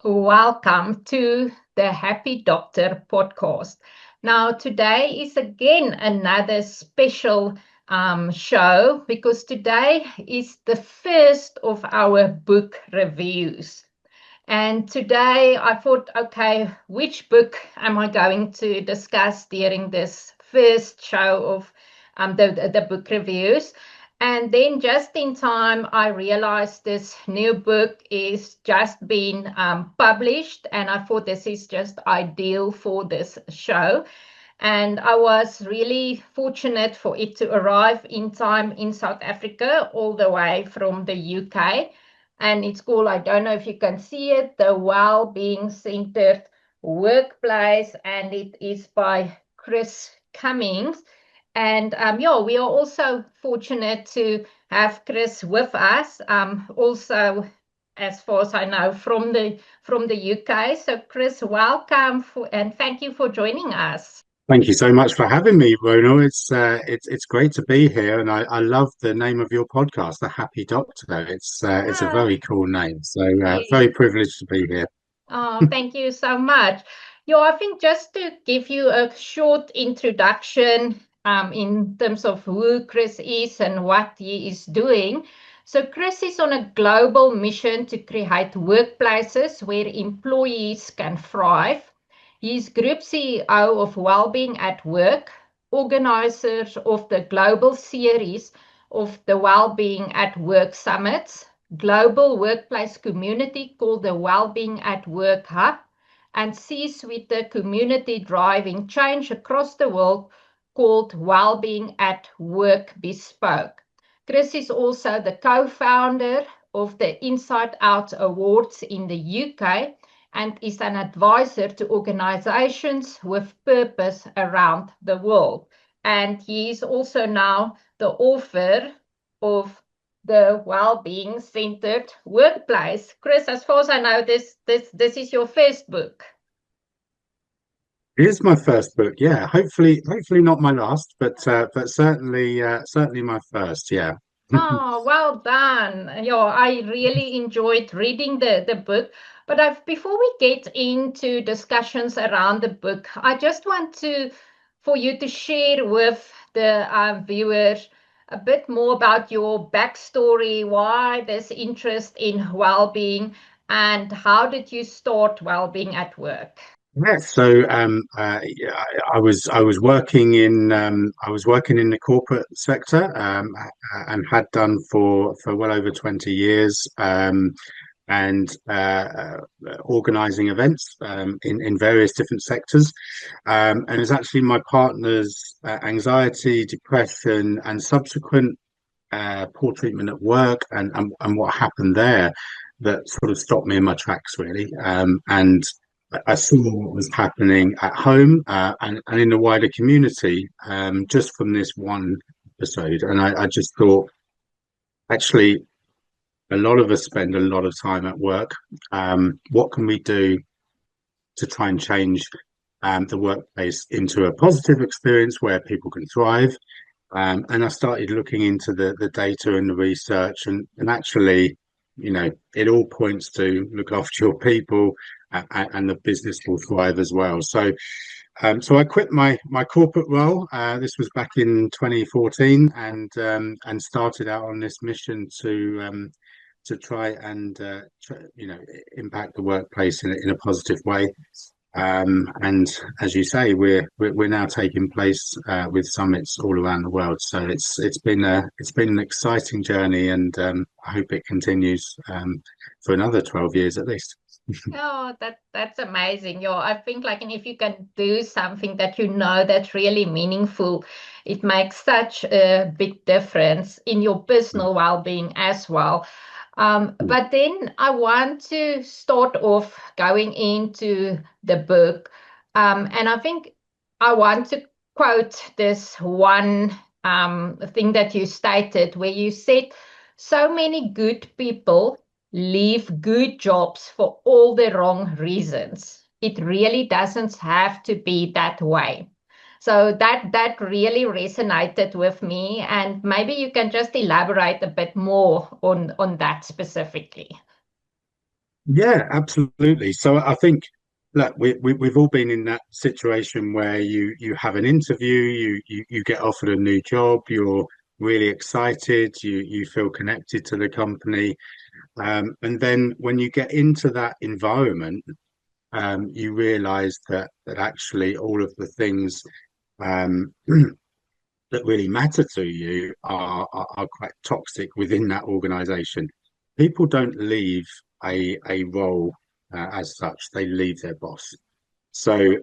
Welcome to the Happy Doctor podcast. Now, today is again another special show because today is the first of our book reviews. And today I thought, okay, which book am I going to discuss during this first show of the book reviews? And then just in time, I realized this new book is just been published, and I thought this is just ideal for this show. And I was really fortunate for it to arrive in time in South Africa, all the way from the UK. And it's called, I don't know if you can see it, the Wellbeing Centered Workplace, and it is by Chris Cummings. And we are also fortunate to have Chris with us. Also, as far as I know, from the UK. So, Chris, welcome and thank you for joining us. Thank you so much for having me, Ronald. It's great to be here, and I love the name of your podcast, The Happy Doctor. It's a Ah, very cool name, so yes. very privileged to be here. Oh, thank you so much. Yeah, I think just to give you a short introduction in terms of who Chris is and what he is doing. So, Chris is on a global mission to create workplaces where employees can thrive. He's Group CEO of Wellbeing at Work, organizer of the global series of the Wellbeing at Work Summits, global workplace community called the Wellbeing at Work Hub, and sees with the community driving change across the world called Wellbeing at Work Bespoke. Chris is also the co-founder of the Inside Out Awards in the UK and is an advisor to organizations with purpose around the world. And he is also now the author of the Wellbeing Centered Workplace. Chris, as far as I know, this is your first book. It is my first book, yeah. Hopefully not my last, but certainly my first, yeah. Oh, well done. Yeah, I really enjoyed reading the book. But before we get into discussions around the book, I just want for you to share with the viewers a bit more about your backstory, why this interest in well-being, and how did you start well-being at work? Yeah, yeah, I was working in the corporate sector and had done for well over 20 years. And organizing events in various different sectors. And it's actually my partner's anxiety, depression, and subsequent poor treatment at work and what happened there that sort of stopped me in my tracks, really. And I saw what was happening at home and in the wider community just from this one episode. And I just thought, actually, a lot of us spend a lot of time at work. What can we do to try and change the workplace into a positive experience where people can thrive? And I started looking into the data and the research, and actually, it all points to look after your people, and the business will thrive as well. So I quit my corporate role. This was back in 2014, and started out on this mission to try and impact the workplace in a positive way. And as you say, we're now taking place with summits all around the world. So it's been an exciting journey, and I hope it continues for another 12 years at least. Oh, that's amazing. Yeah, I think like, and if you can do something that you know that's really meaningful, it makes such a big difference in your personal well-being as well. But then I want to start off going into the book, and I think I want to quote this one thing that you stated, where you said, "So many good people leave good jobs for all the wrong reasons. It really doesn't have to be that way." So that really resonated with me, and maybe you can just elaborate a bit more on that specifically. Yeah, absolutely. So I think, look, we've all been in that situation where you have an interview, you get offered a new job, you're really excited, you feel connected to the company, and then when you get into that environment, you realize that actually all of the things um, that really matter to you are quite toxic within that organization. People don't leave a role as such; they leave their boss. So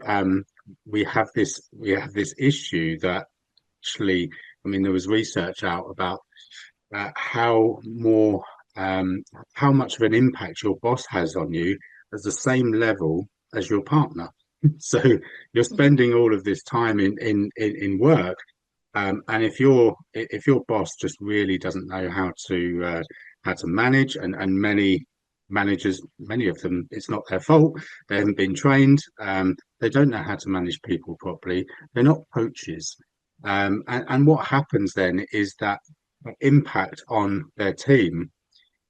we have this issue that actually, I mean, there was research out about how more how much of an impact your boss has on you as the same level as your partner. So you're spending all of this time in work, and if your boss just really doesn't know how to manage, and many managers, many of them, it's not their fault. They haven't been trained. They don't know how to manage people properly. They're not coaches. And what happens then is that impact on their team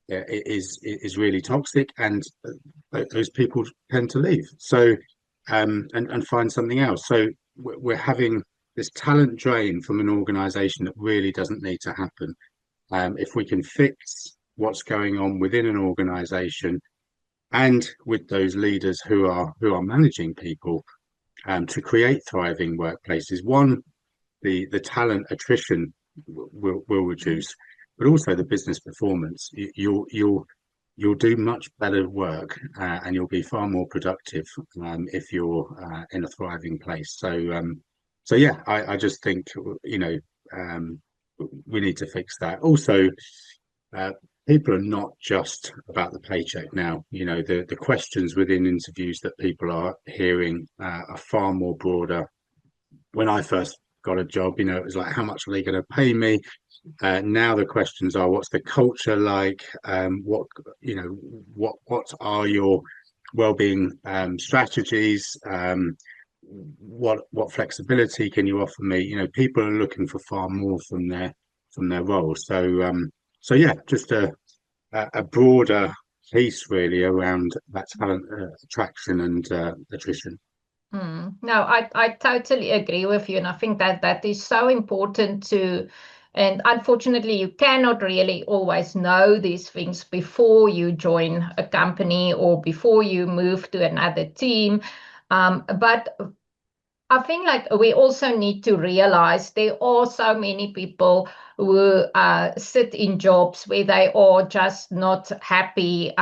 is really toxic, and those people tend to leave. So and find something else. So we're having this talent drain from an organization that really doesn't need to happen. If we can fix what's going on within an organization and with those leaders who are managing people, to create thriving workplaces, one, the talent attrition will reduce, but also the business performance. You'll do much better work, and you'll be far more productive if you're in a thriving place. So yeah, I just think um, we need to fix that. Also, uh, people are not just about the paycheck now. The questions within interviews that people are hearing are far more broader. When I first got a job, it was like, how much are they going to pay me? Now the questions are, what's the culture like? What are your well-being strategies? What flexibility can you offer me? People are looking for far more from their role. So yeah, just a broader piece really around that talent attraction and attrition. No, I totally agree with you. And I think that that is so important to, and unfortunately, you cannot really always know these things before you join a company or before you move to another team. But I think like we also need to realize there are so many people who sit in jobs where they are just not happy.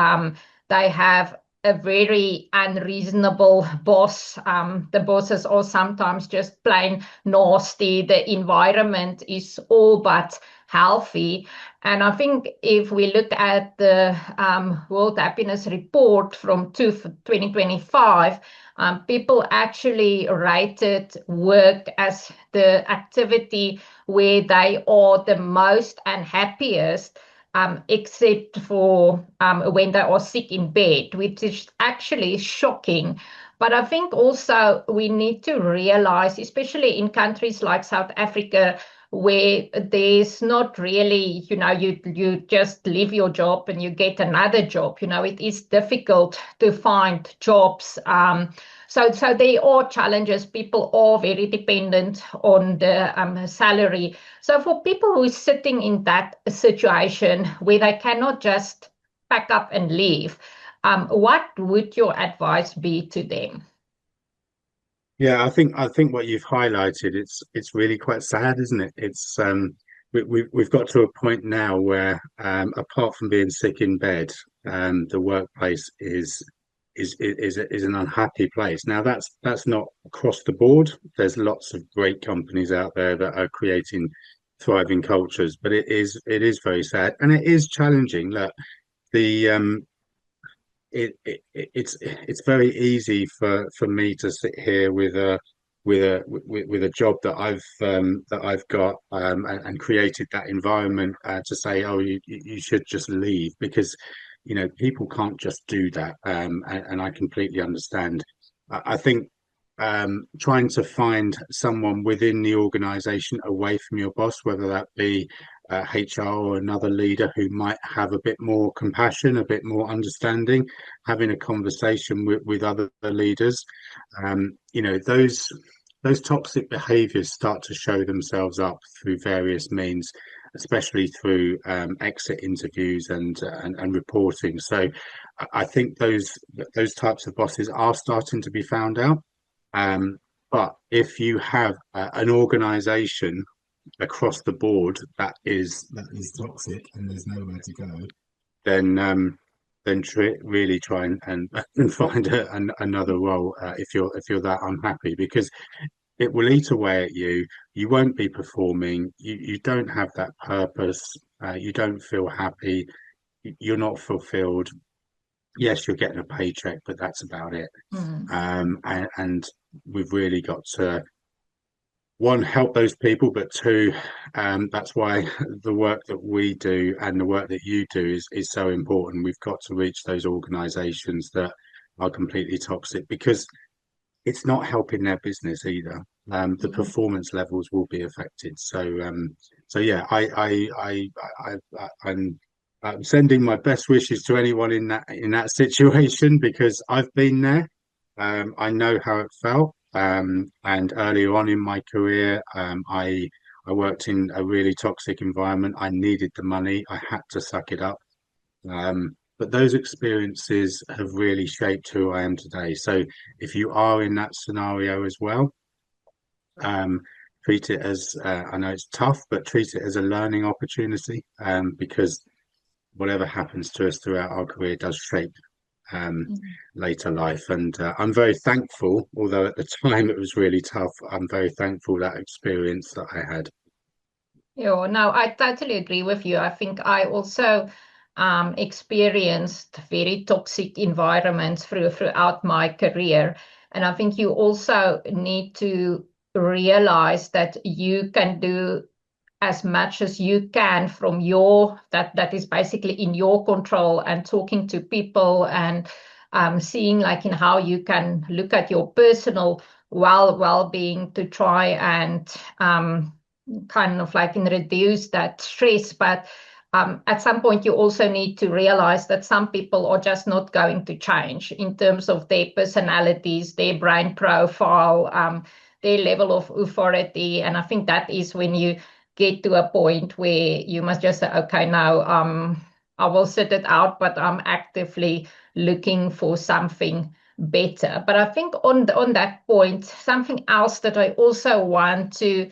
They have a very unreasonable boss. The bosses are sometimes just plain nasty. The environment is all but healthy. And I think if we look at the World Happiness Report from 2025, people actually rated work as the activity where they are the most unhappiest, except for when they are sick in bed, which is actually shocking. But I think also we need to realize, especially in countries like South Africa, where there's not really, you just leave your job and you get another job. It is difficult to find jobs. So there are challenges. People are very dependent on the salary. So for people who are sitting in that situation where they cannot just pack up and leave, what would your advice be to them? Yeah, I think what you've highlighted, it's really quite sad, isn't it? We've got to a point now where apart from being sick in bed, the workplace is an unhappy place. Now that's not across the board. There's lots of great companies out there that are creating thriving cultures, but it is very sad, and it is challenging. Look, the it's very easy for me to sit here with a job that I've got, and created that environment, to say, oh, you should just leave, because people can't just do that, and I completely understand. I think trying to find someone within the organization away from your boss, whether that be HR or another leader who might have a bit more compassion, a bit more understanding, having a conversation with other leaders. Those toxic behaviors start to show themselves up through various means, especially through exit interviews and reporting. So I think those types of bosses are starting to be found out. But if you have an organization across the board that is toxic and there's nowhere to go, then really try and find another role if you're that unhappy, because it will eat away at you. You won't be performing. You don't have that purpose. You don't feel happy. You're not fulfilled. Yes, you're getting a paycheck, but that's about it. Mm. And we've really got to, one, help those people, but two, that's why the work that we do and the work that you do is so important. We've got to reach those organizations that are completely toxic, because it's not helping their business either. The Yeah. performance levels will be affected. So yeah, I'm sending my best wishes to anyone in that situation, because I've been there. I know how it felt. And earlier on in my career, I worked in a really toxic environment. I needed the money. I had to suck it up. But those experiences have really shaped who I am today. So if you are in that scenario as well, um, treat it as, I know it's tough, but treat it as a learning opportunity, because whatever happens to us throughout our career does shape um, Mm. later life. And I'm very thankful, although at the time it was really tough, I'm very thankful that experience that I had. Yeah, no, I totally agree with you. I think I also experienced very toxic environments throughout my career. And I think you also need to realize that you can do as much as you can from that is basically in your control, and talking to people and seeing like in how you can look at your personal well-being to try and kind of like in reduce that stress. But at some point you also need to realize that some people are just not going to change in terms of their personalities, their brain profile, their level of authority. And I think that is when you get to a point where you must just say, okay, now I will sit it out, but I'm actively looking for something better. But I think on that point, something else that I also want to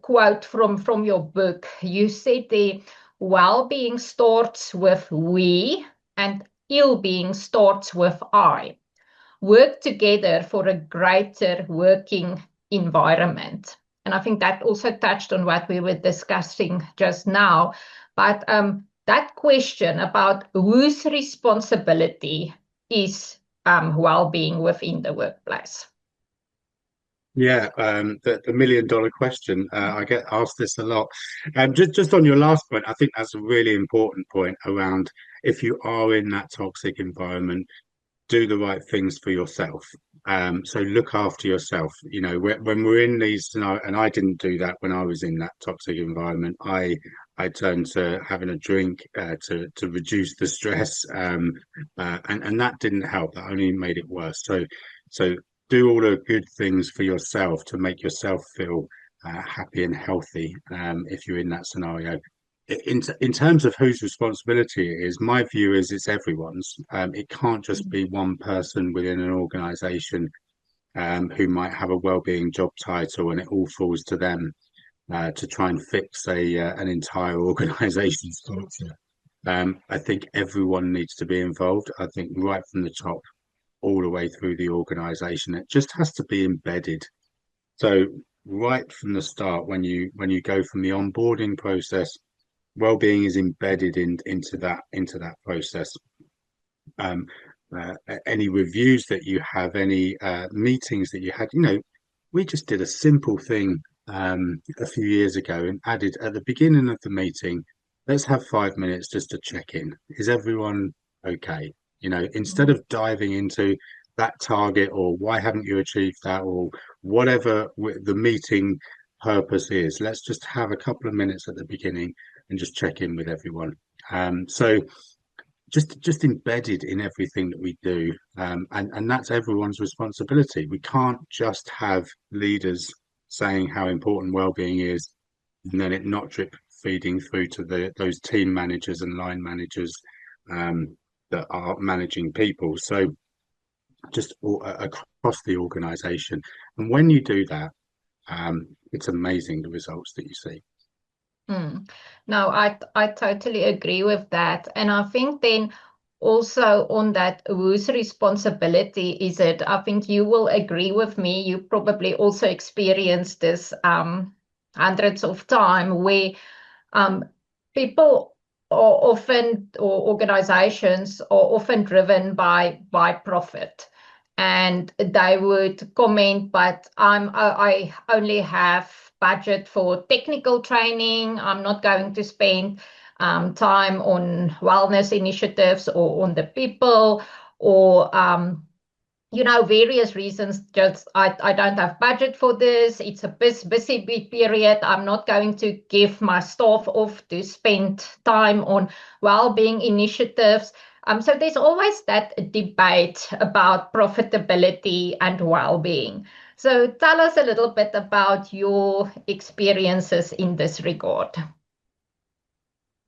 quote from your book, you said the well-being starts with we and ill-being starts with I. Work together for a greater working environment. And I think that also touched on what we were discussing just now. But that question about whose responsibility is well-being within the workplace. Yeah, the million-dollar question. I get asked this a lot. Just on your last point, I think that's a really important point around, if you are in that toxic environment, do the right things for yourself. So look after yourself. When we're in these scenarios, and I didn't do that when I was in that toxic environment. I turned to having a drink to reduce the stress, and that didn't help. That only made it worse. So do all the good things for yourself to make yourself feel happy and healthy. If you're in that scenario, in terms of whose responsibility it is, my view is it's everyone's. It can't just be one person within an organization who might have a well-being job title, and it all falls to them to try and fix an entire organization's culture. I think everyone needs to be involved. I think right from the top all the way through the organization, it just has to be embedded. So right from the start, when you go from the onboarding process, well-being is embedded into that process. Um, any reviews that you have, any meetings that you had, we just did a simple thing a few years ago and added at the beginning of the meeting, let's have 5 minutes just to check in. Is everyone okay? Instead of diving into that target or why haven't you achieved that or whatever the meeting purpose is. Let's just have a couple of minutes at the beginning and just check in with everyone. So just embedded in everything that we do, and that's everyone's responsibility. We can't just have leaders saying how important well-being is, and then it not drip feeding through to those team managers and line managers that are managing people. So just across the organization. And when you do that, it's amazing the results that you see. No, I totally agree with that. And I think then also on that, whose responsibility is it? I think you will agree with me. You probably also experienced this hundreds of times where people are often, or organizations are often driven by profit. And they would comment, but I only have budget for technical training. I'm not going to spend time on wellness initiatives or on the people, or various reasons. Just I don't have budget for this. It's a busy period. I'm not going to give my staff off to spend time on well-being initiatives. So there's always that debate about profitability and well-being. So tell us a little bit about your experiences in this regard.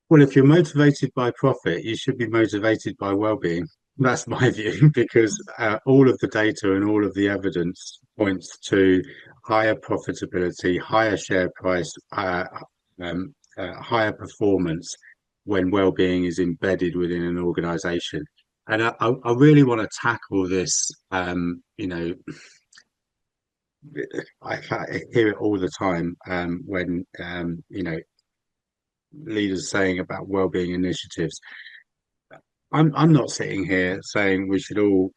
Well, if you're motivated by profit, you should be motivated by well-being. That's my view, because all of the data and all of the evidence points to higher profitability, higher share price, higher performance when well-being is embedded within an organization. And I really want to tackle this. I hear it all the time when leaders saying about well-being initiatives. I'm not sitting here saying we should all,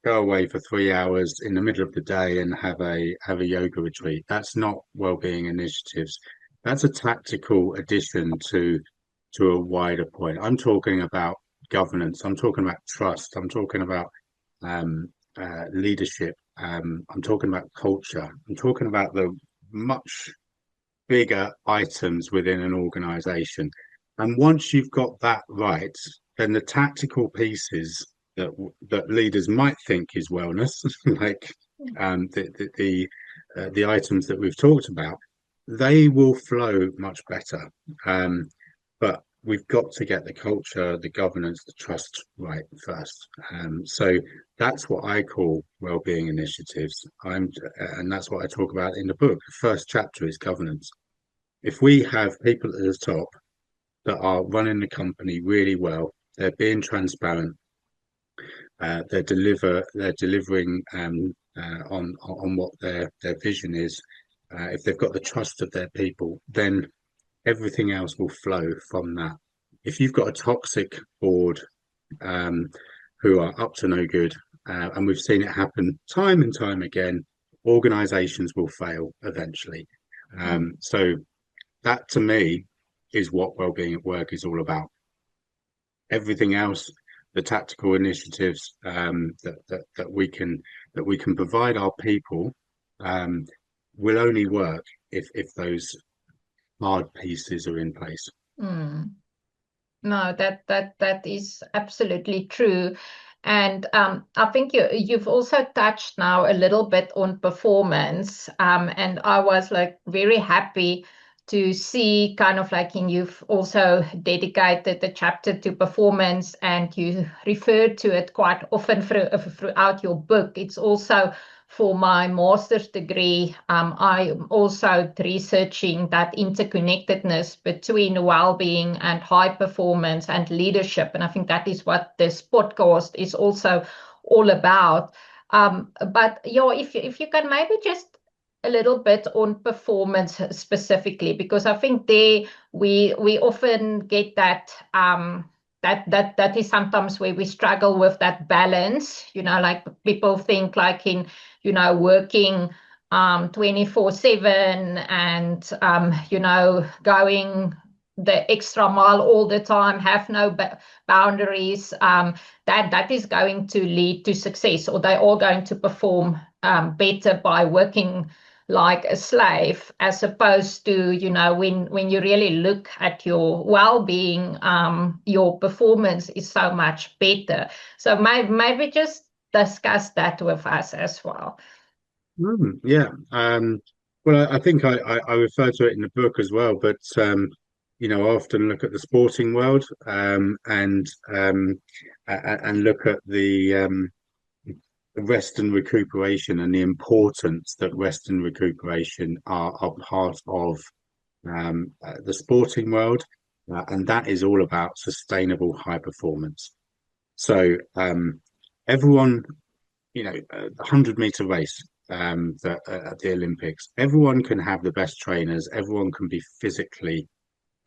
go away for 3 hours in the middle of the day and have a yoga retreat. That's not well-being initiatives. That's a tactical addition to a wider point. I'm talking about governance. I'm talking about trust. I'm talking about leadership. I'm talking about culture. I'm talking about the much bigger items within an organization. And once you've got that right, then the tactical pieces that leaders might think is wellness, like the items that we've talked about, they will flow much better. But we've got to get the culture, the governance, the trust right first. So that's what I call well-being initiatives. And that's what I talk about in the book. The first chapter is governance. If we have people at the top that are running the company really well, they're being transparent, they're delivering on what their vision is. If they've got the trust of their people, then everything else will flow from that. If you've got a toxic board who are up to no good, and we've seen it happen time and time again, organizations will fail eventually. So that to me is what well-being at work is all about. Everything else, the tactical initiatives that we can provide our people, will only work if those hard pieces are in place. No, that is absolutely true. And I think you've also touched now a little bit on performance. And I was like very happy to see kind of like you've also dedicated the chapter to performance, and you refer to it quite often throughout your book. It's also for my master's degree. I'm also researching that interconnectedness between well-being and high performance and leadership. And I think that is what this podcast is also all about. But if you can maybe just a little bit on performance specifically, because I think there we often get that that is sometimes where we struggle with that balance, like people think like in working 24/7 and going the extra mile all the time, have no boundaries, that is going to lead to success, or they are going to perform better by working like a slave, as opposed to, when you really look at your well-being, your performance is so much better. So maybe just discuss that with us as well. Yeah. Well, I think I refer to it in the book as well, but I often look at the sporting world, and look at the rest and recuperation and the importance that rest and recuperation are part of the sporting world, and that is all about sustainable high performance. So everyone, the 100-meter race at the Olympics, everyone can have the best trainers, everyone can be physically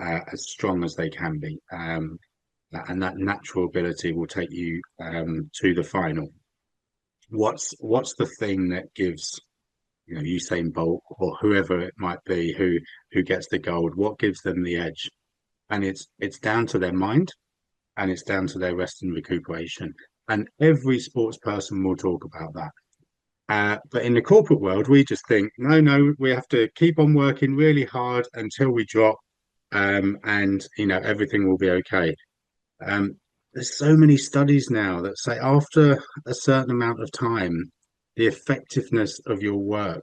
as strong as they can be, and that natural ability will take you to the final. What's the thing that gives, Usain Bolt or whoever it might be who gets the gold? What gives them the edge? And it's down to their mind, and it's down to their rest and recuperation. And every sports person will talk about that. But in the corporate world, we just think, no, we have to keep on working really hard until we drop, and everything will be okay. Um, there's so many studies now that say after a certain amount of time, the effectiveness of your work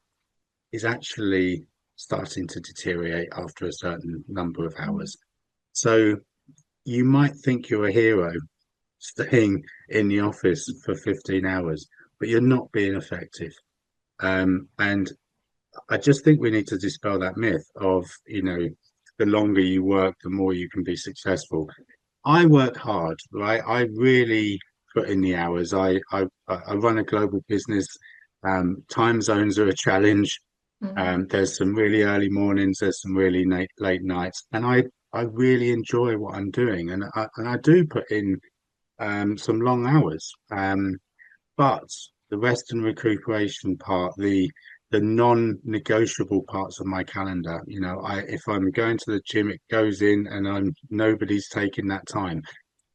is actually starting to deteriorate after a certain number of hours. So you might think you're a hero staying in the office for 15 hours, but you're not being effective. And I just think we need to dispel that myth of, the longer you work, the more you can be successful. I work hard, right? I really put in the hours. I run a global business. Time zones are a challenge. There's some really early mornings, there's some really late nights, and I really enjoy what I'm doing, and I do put in some long hours. But the rest and recuperation part, the non-negotiable parts of my calendar, if I'm going to the gym, it goes in, and nobody's taking that time.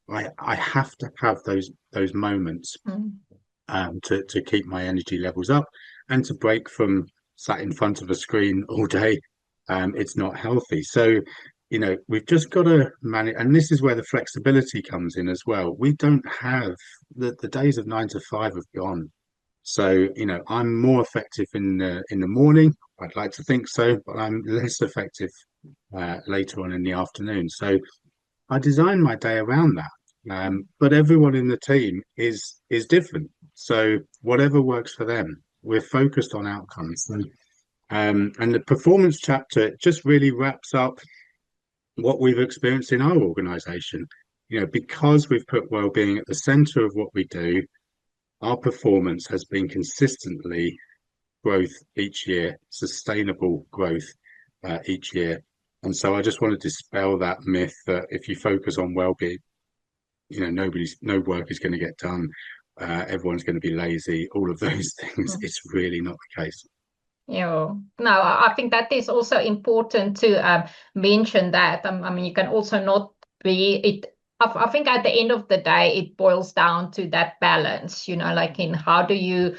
I have to have those moments to keep my energy levels up, and to break from sat in front of a screen all day. It's not healthy. So, we've just got to manage, and this is where the flexibility comes in as well. We don't have the days of 9 to 5 have gone. So, I'm more effective in the morning. I'd like to think so, but I'm less effective later on in the afternoon. So I design my day around that. But everyone in the team is different. So whatever works for them, we're focused on outcomes. And the performance chapter just really wraps up what we've experienced in our organization. Because we've put well-being at the center of what we do, our performance has been consistently growth each year, sustainable growth each year. And so I just want to dispel that myth that if you focus on well-being, no work is going to get done. Everyone's going to be lazy, all of those things. It's really not the case. Yeah, no, I think that is also important to mention that. I mean, you can also not be it. I think at the end of the day, it boils down to that balance, like in how do you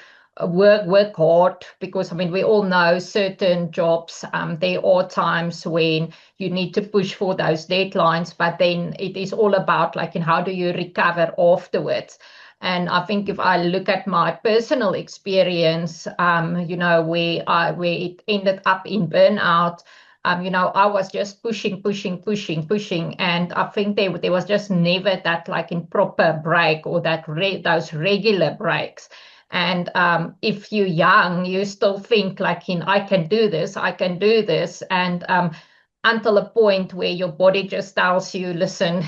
work hard, because I mean we all know certain jobs, there are times when you need to push for those deadlines, but then it is all about like in how do you recover afterwards. And I think if I look at my personal experience, where it ended up in burnout, I was just pushing, and I think there was just never that like in proper break, or that those regular breaks. And if you're young, you still think like I can do this, and until a point where your body just tells you, listen,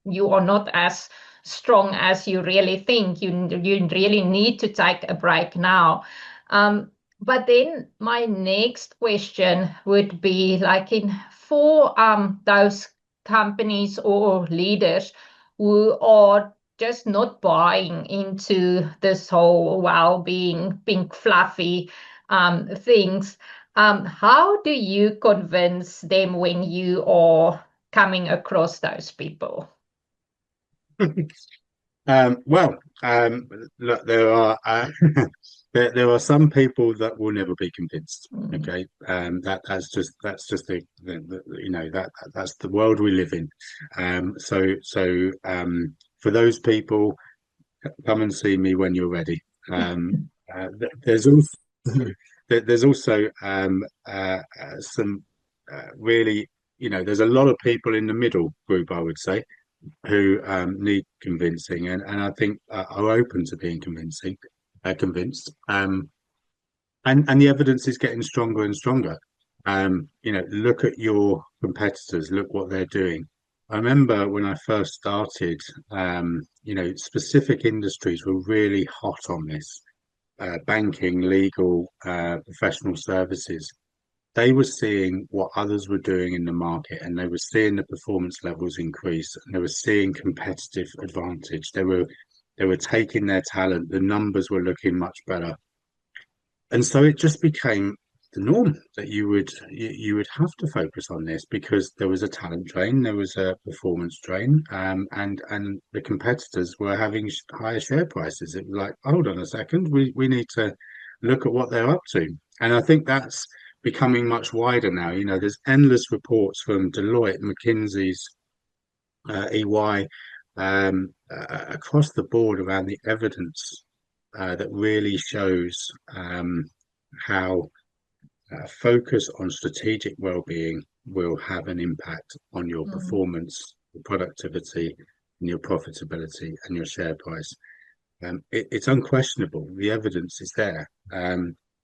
you are not as strong as you really think. You really need to take a break now. But then my next question would be like for those companies or leaders who are just not buying into this whole well-being, pink fluffy things. How do you convince them when you are coming across those people? Well, look, there are some people that will never be convinced. Mm, Okay, that's just you know that's the world we live in. For those people, come and see me when you're ready. There's also there's also some really, there's a lot of people in the middle group, I would say, who need convincing, and I think are open to being convinced. And the evidence is getting stronger and stronger. Look at your competitors, look what they're doing. I remember when I first started, specific industries were really hot on this. Banking, legal, professional services. They were seeing what others were doing in the market, and they were seeing the performance levels increase, and they were seeing competitive advantage. They were taking their talent. The numbers were looking much better, and so it just became the norm that you would have to focus on this because there was a talent drain, there was a performance drain, and the competitors were having higher share prices. It was like, hold on a second, we need to look at what they're up to, and I think that's becoming much wider now. There's endless reports from Deloitte, McKinsey's, EY, across the board around the evidence that really shows how focus on strategic well-being will have an impact on your mm, performance, your productivity, and your profitability and your share price. It's unquestionable. The evidence is there.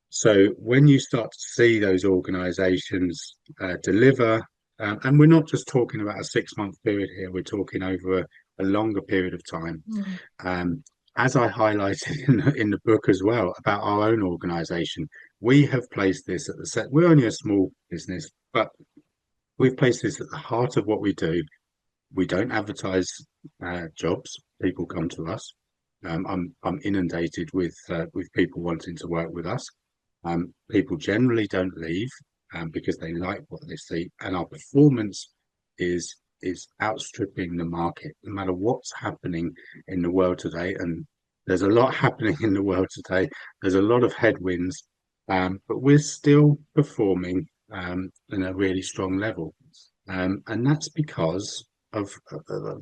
So when you start to see those organizations deliver, and we're not just talking about a 6 month period here, we're talking over a longer period of time. mm, Um, as I highlighted in the book as well about our own organization, we have placed this at the set. We're only a small business, but we've placed this at the heart of what we do. We don't advertise jobs. People come to us. I'm inundated with people wanting to work with us. People generally don't leave because they like what they see, and our performance is outstripping the market, no matter what's happening in the world today. And there's a lot happening in the world today. There's a lot of headwinds, but we're still performing in a really strong level, and that's because of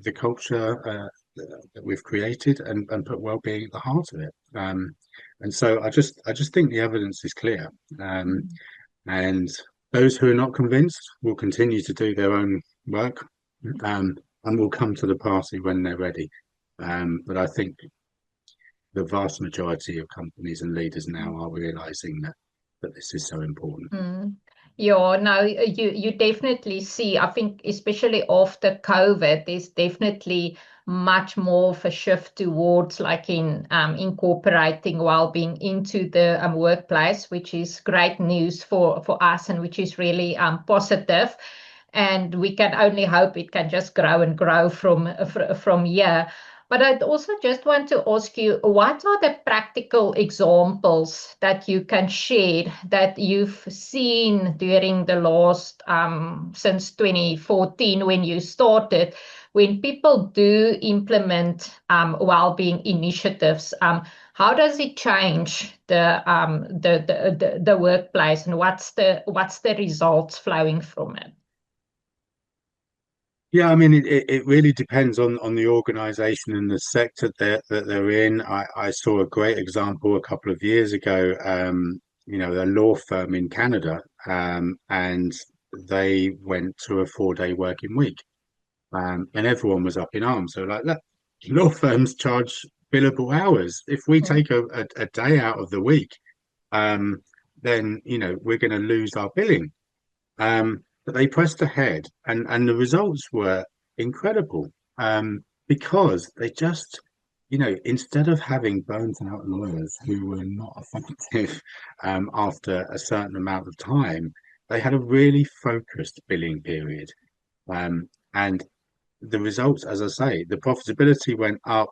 the culture that we've created and put well-being at the heart of it. And so I just think the evidence is clear. mm, And those who are not convinced will continue to do their own work, and will come to the party when they're ready. But I think the vast majority of companies and leaders now are realizing that this is so important. mm. Yeah, no, you definitely see, I think, especially after COVID, there's definitely much more of a shift towards like in incorporating well-being into the workplace, which is great news for us and which is really positive. And we can only hope it can just grow and grow from here. But I'd also just want to ask you, what are the practical examples that you can share that you've seen during the last, since 2014 when you started, when people do implement well-being initiatives, how does it change the workplace, and what's the results flowing from it? Yeah, I mean, it really depends on the organization and the sector that they're in. I saw a great example a couple of years ago, a law firm in Canada, and they went to a 4 day working week, and everyone was up in arms. So, like, look, law firms charge billable hours. If we take a day out of the week, um, then, we're going to lose our billing. But they pressed ahead, and the results were incredible, because they just, instead of having burnt out lawyers who were not effective after a certain amount of time, they had a really focused billing period. And the results, as I say, the profitability went up,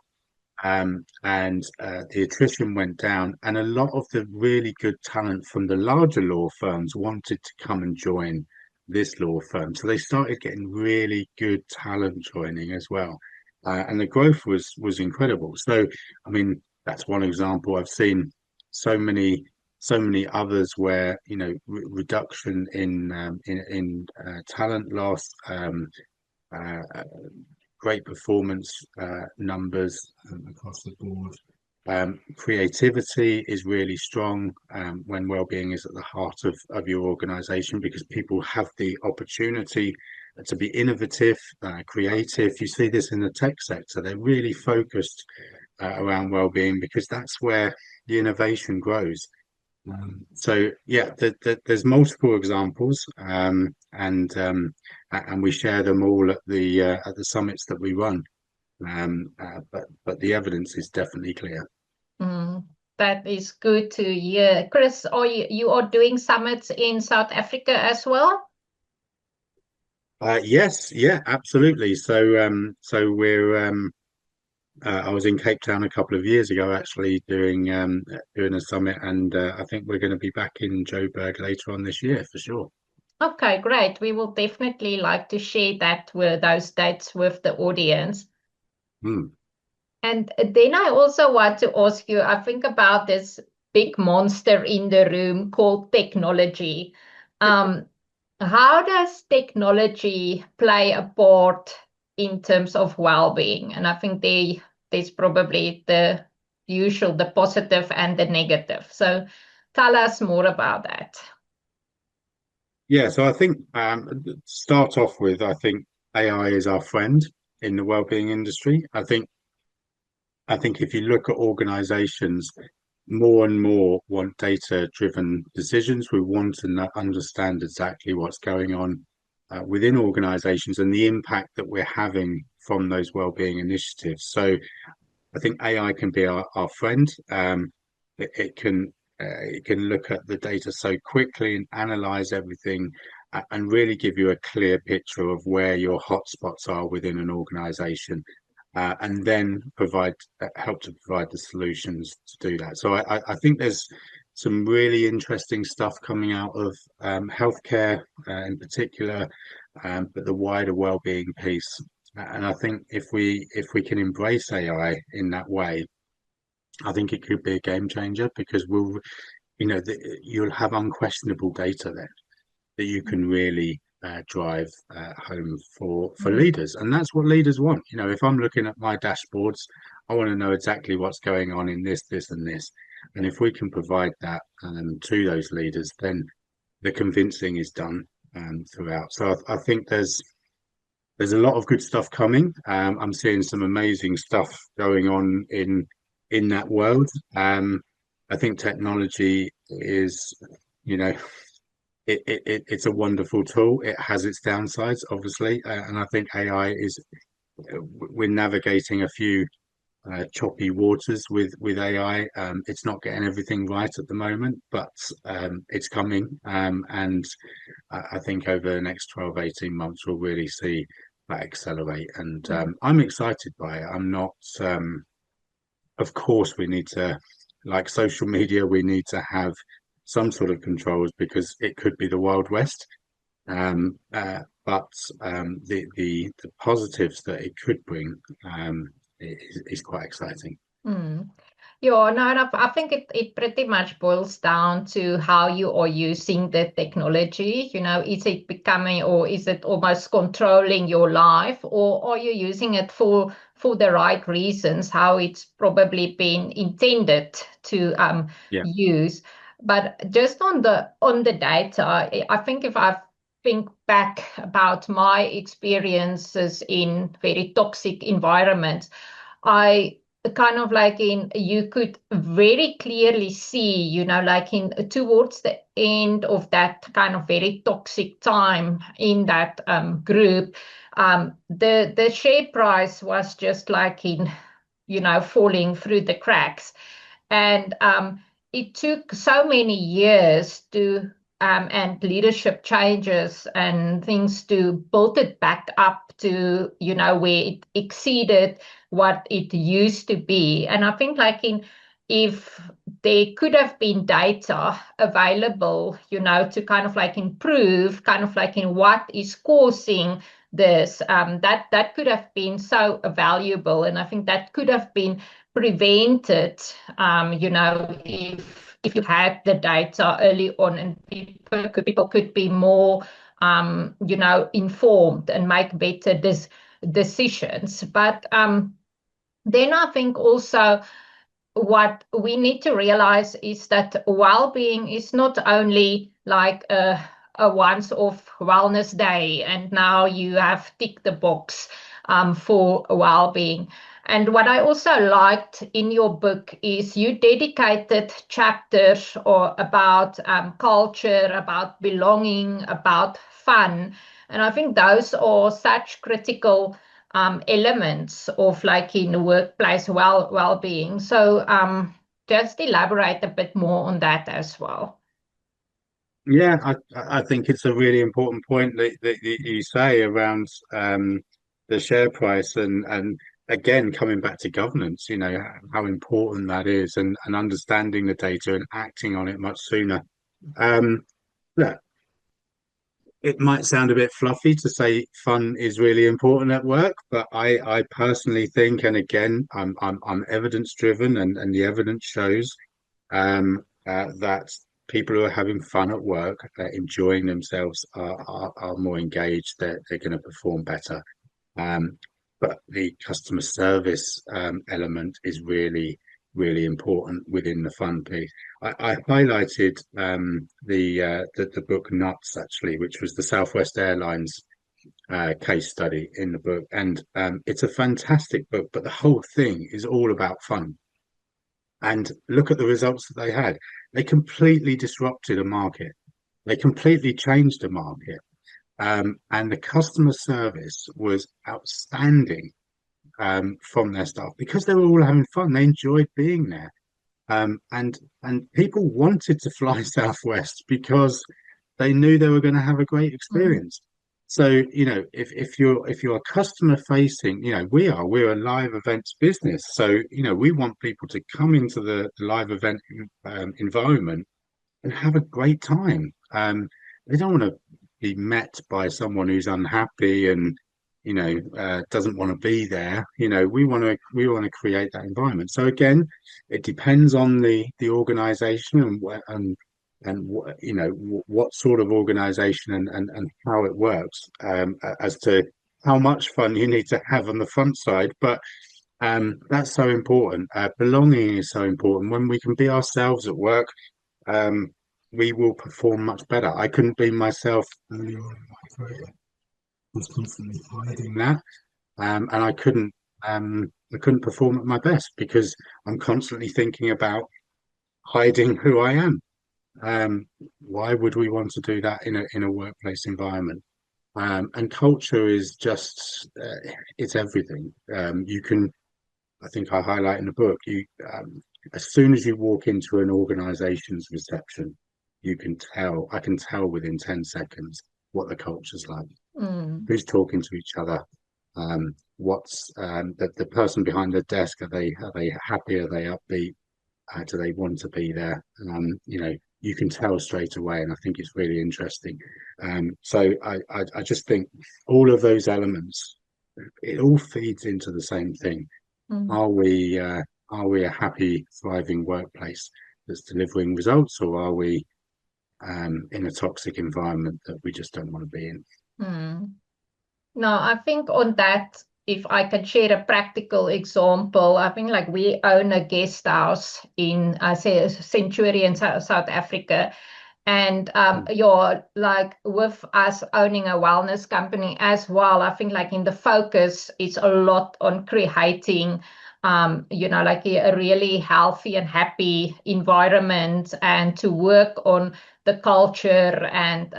and the attrition went down, and a lot of the really good talent from the larger law firms wanted to come and join this law firm. So they started getting really good talent joining as well. and the growth was incredible. So, I mean, that's one example. I've seen so many so many others where reduction in talent loss, uh, great performance numbers across the board. Creativity is really strong when well-being is at the heart of your organization, because people have the opportunity to be innovative, creative. You see this in the tech sector. They're really focused around well-being because that's where the innovation grows. So yeah, there's multiple examples, and we share them all at the summits that we run. But the evidence is definitely clear. Mm, that is good to hear. Chris, you are doing summits in South Africa as well? Yes, yeah, absolutely. So I was in Cape Town a couple of years ago, actually doing a summit, and I think we're going to be back in Joburg later on this year for sure. Okay, great. We will definitely like to share that with those dates with the audience. Hmm. And then I also want to ask you, I think about this big monster in the room called technology. Um, how does technology play a part in terms of well-being? And I think there's probably the usual, the positive and the negative. So tell us more about that. Yeah, so I think start off with, I think AI is our friend in the well-being industry. I think if you look at organizations, more and more want data-driven decisions. We want to understand exactly what's going on within organizations and the impact that we're having from those well-being initiatives. So I think AI can be our friend. It can look at the data so quickly and analyze everything and really give you a clear picture of where your hotspots are within an organization, and then provide help to provide the solutions to do that. So I think there's some really interesting stuff coming out of healthcare in particular, but the wider well-being piece. And I think if we can embrace AI in that way, I think it could be a game changer, because you'll have unquestionable data then that you can really drive home for Mm, leaders, and that's what leaders want. If I'm looking at my dashboards, I want to know exactly what's going on in this, and this, and if we can provide that to those leaders, then the convincing is done throughout. So I think there's a lot of good stuff coming. I'm seeing some amazing stuff going on in that world. I think technology is, you know, it's a wonderful tool. It has its downsides, obviously, and I think AI is. We're navigating a few choppy waters with AI. It's not getting everything right at the moment, but it's coming. And I think over the next 12, 18 months, we'll really see that accelerate. And mm, I'm excited by it. I'm not, of course, we need to, like social media, we need to have some sort of controls because it could be the Wild West. But the positives that it could bring is quite exciting. mm. Yeah, no, and I think it pretty much boils down to how you are using the technology. Is it becoming, or is it almost controlling your life, or are you using it for the right reasons, how it's probably been intended to Yeah. use? But just on the data, I think if I think back about my experiences in very toxic environments, I kind of like in you could very clearly see, like in towards the end of that kind of very toxic time in that group, the share price was just like in, falling through the cracks. And it took so many years to and leadership changes and things to build it back up to, where it exceeded what it used to be. And I think like in if there could have been data available, to kind of like improve kind of like in what is causing this. That could have been so valuable, and I think that could have been prevented, if you had the data early on, and people could be more, informed and make better decisions. But then I think also what we need to realize is that well-being is not only like a once-off wellness day, and now you have ticked the box for well-being. And what I also liked in your book is you dedicated chapters about culture, about belonging, about fun. And I think those are such critical elements of like in workplace well-being. So just elaborate a bit more on that as well. Yeah, I think it's a really important point that you say around the share price and again coming back to governance, how important that is and understanding the data and acting on it much sooner. Um, Look, it might sound a bit fluffy to say fun is really important at work, but I personally think, and again, I'm evidence driven, and the evidence shows that people who are having fun at work, enjoying themselves, are more engaged. They're going to perform better. Um, but the customer service element is really, really important within the fun piece. I highlighted the book Nuts actually, which was the Southwest Airlines case study in the book, and it's a fantastic book. But the whole thing is all about fun. And look at the results that they had. They completely disrupted a market. They completely changed the market. And the customer service was outstanding from their staff because they were all having fun. They enjoyed being there. And people wanted to fly Southwest because they knew they were going to have a great Mm, experience. So, if you're customer facing, we're a live events business. So, we want people to come into the live event environment and have a great time. They don't want to be met by someone who's unhappy and doesn't want to be there. We want to create that environment. So again, it depends on the organization and what sort of organization and how it works as to how much fun you need to have on the front side. But that's so important. Belonging is so important. When we can be ourselves at work, um, we will perform much better. I couldn't be myself earlier on in my career. I was constantly hiding that, and I couldn't perform at my best because I'm constantly thinking about hiding who I am. Why would we want to do that in a workplace environment? And culture is just it's everything. You can, I think I highlight in the book, as soon as you walk into an organization's reception, I can tell within 10 seconds what the culture's like, mm, who's talking to each other, what's the person behind the desk, are they happy, are they upbeat, do they want to be there? You can tell straight away, and I think it's really interesting. So I just think all of those elements, it all feeds into the same thing. mm. Are we a happy, thriving workplace that's delivering results, or are we in a toxic environment that we just don't want to be in? Mm. No, I think on that, if I can share a practical example, I think like we own a guest house in, I say, Centurion, South Africa. And you're like with us owning a wellness company as well, I think like in the focus is a lot on creating, like a really healthy and happy environment, and to work on the culture, and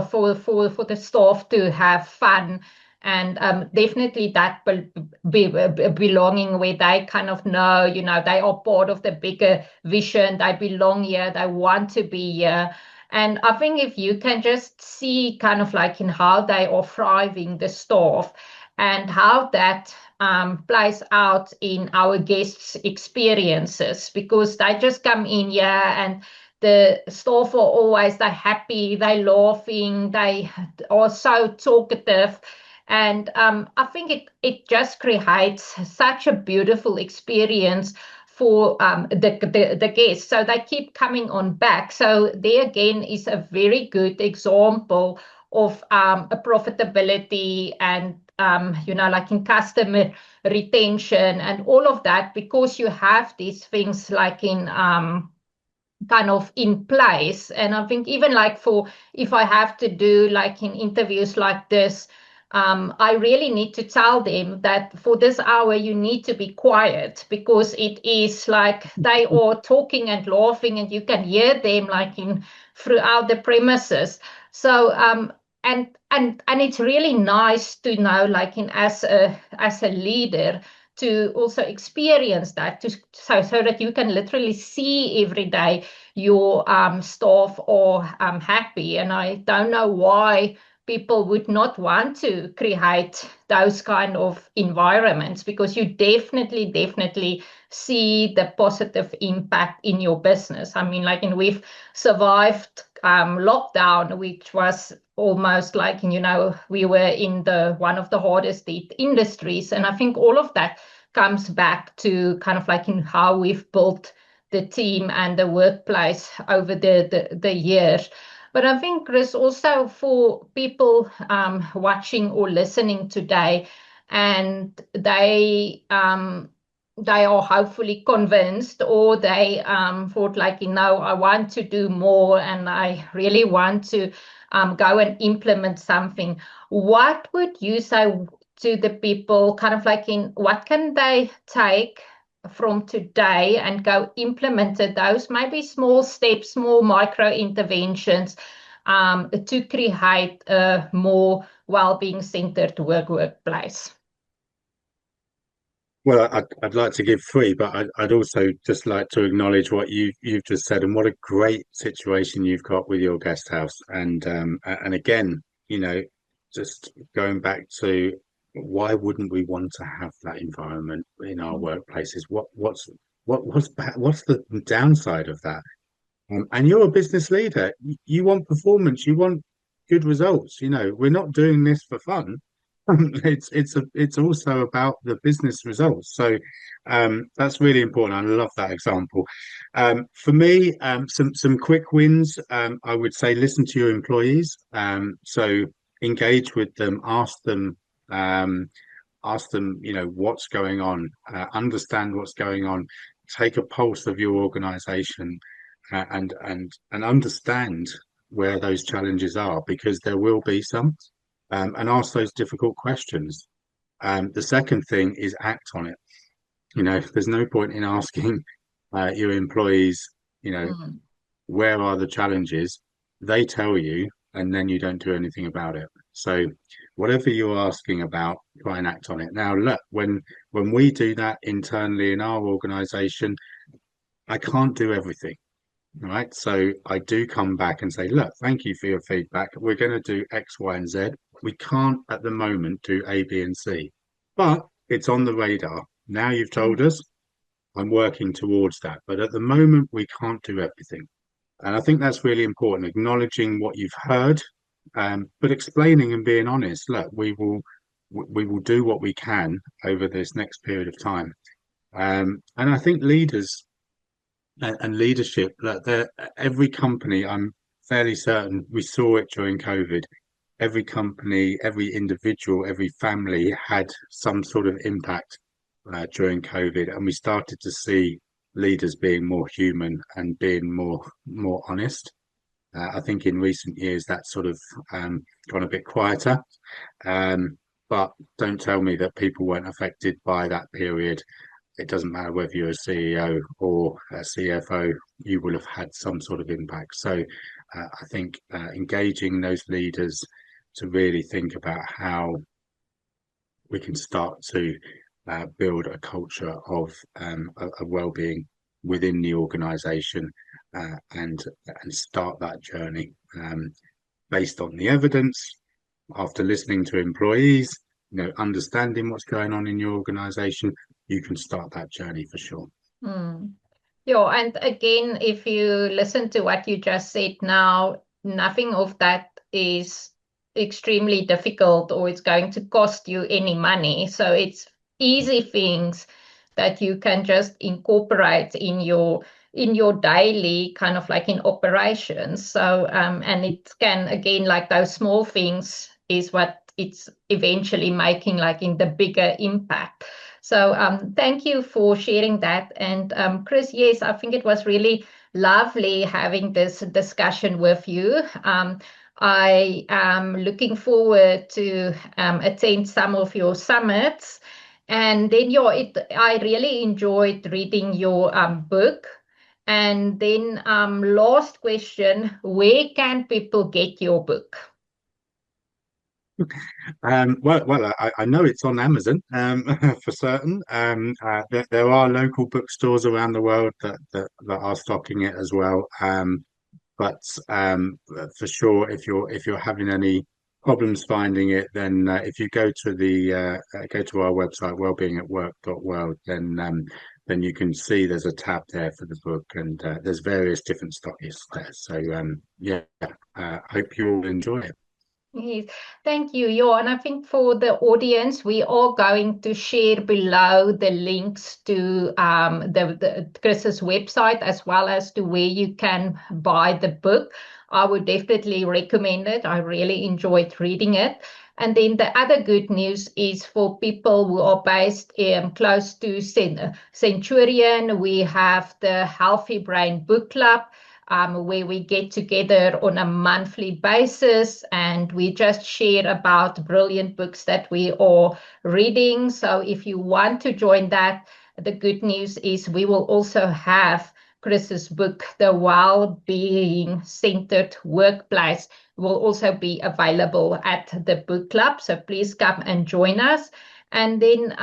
for the staff to have fun. And definitely that will be belonging, where they kind of know, they are part of the bigger vision. They belong here. They want to be here. And I think if you can just see kind of like in how they are thriving, the staff, and how that plays out in our guests' experiences, because they just come in here and the staff are always, they're happy, they're laughing, they are so talkative. And I think it just creates such a beautiful experience for the guests. So they keep coming on back. So there again is a very good example of a profitability and like in customer retention and all of that, because you have these things like in kind of in place. And I think even like for if I have to do like in interviews like this, I really need to tell them that for this hour you need to be quiet, because it is like they are talking and laughing and you can hear them like in throughout the premises. So and it's really nice to know like in as a leader to also experience that, so that you can literally see every day your staff are happy. And I don't know why people would not want to create those kind of environments, because you definitely see the positive impact in your business. I mean, like, and we've survived lockdown, which was almost like, we were in the one of the hardest hit industries. And I think all of that comes back to kind of like in how we've built the team and the workplace over the years. But I think, Chris, also for people watching or listening today, and they are hopefully convinced, or they thought like, I want to do more and I really want to go and implement something. What would you say to the people, kind of like in what can they take from today and go implement it, those maybe small steps, small micro interventions to create a more well-being centered workplace? Well, I'd like to give three, but I'd also just like to acknowledge what you've just said and what a great situation you've got with your guest house. And again, just going back to why wouldn't we want to have that environment in our workplaces? What's the downside of that? And you're a business leader. You want performance. You want good results. We're not doing this for fun. It's also about the business results. So that's really important. I love that example. For me, some quick wins. I would say listen to your employees. So engage with them. Ask them. What's going on. Understand what's going on. Take a pulse of your organization and understand where those challenges are, because there will be some, and ask those difficult questions. The second thing is act on it. There's no point in asking your employees, Mm. where are the challenges? They tell you, and then you don't do anything about it. So whatever you're asking about, try and act on it. Now, look, when we do that internally in our organization, I can't do everything. Right. So I do come back and say, look, thank you for your feedback. We're going to do X, Y, and Z. We can't at the moment do A, B, and C, but it's on the radar. Now you've told us, I'm working towards that. But at the moment, we can't do everything. And I think that's really important, acknowledging what you've heard, but explaining and being honest. Look, we will do what we can over this next period of time. And I think leaders and leadership, that every company, I'm fairly certain we saw it during COVID. Every company, every individual, every family had some sort of impact during COVID, and we started to see leaders being more human and being more honest. I think in recent years that's sort of gone a bit quieter. But don't tell me that people weren't affected by that period. It doesn't matter whether you're a CEO or a CFO, you will have had some sort of impact. So I think engaging those leaders to really think about how we can start to build a culture of a well-being within the organization, and start that journey based on the evidence, after listening to employees, understanding what's going on in your organization. You can start that journey for sure. Mm. Yeah, and again, if you listen to what you just said now, nothing of that extremely difficult or it's going to cost you any money. So it's easy things that you can just incorporate in your daily kind of like in operations. So and it can, again, like those small things is what it's eventually making like in the bigger impact. So thank you for sharing that. And Chris, yes, I think it was really lovely having this discussion with you. I am looking forward to attend some of your summits. And then I really enjoyed reading your book. And then last question, where can people get your book? I know it's on Amazon for certain. There are local bookstores around the world that are stocking it as well. But for sure, if you're having any problems finding it, then if you go to our website, wellbeingatwork.world, then you can see there's a tab there for the book, and there's various different stockists there. So yeah, hope you all enjoy it. Yes, thank you, Jo. And I think for the audience, we are going to share below the links to the Chris's website as well as to where you can buy the book. I would definitely recommend it. I really enjoyed reading it. And then the other good news is for people who are based close to Centurion, we have the Healthy Brain Book Club where we get together on a monthly basis and we just share about brilliant books that we are reading. So if you want to join that, the good news is we will also have Chris's book, The Wellbeing Centered Workplace, will also be available at the book club. So please come and join us. And then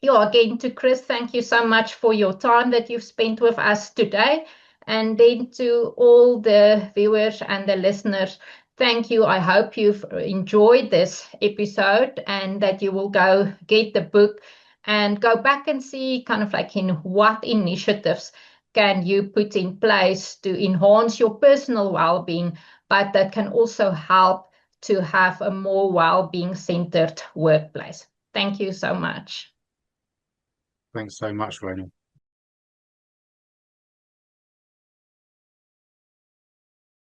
yeah, again to Chris, thank you so much for your time that you've spent with us today. And then to all the viewers and the listeners, thank you. I hope you've enjoyed this episode and that you will go get the book and go back and see kind of like in what initiatives can you put in place to enhance your personal well-being, but that can also help to have a more well-being centered workplace. Thank you so much. Thanks so much, Raina.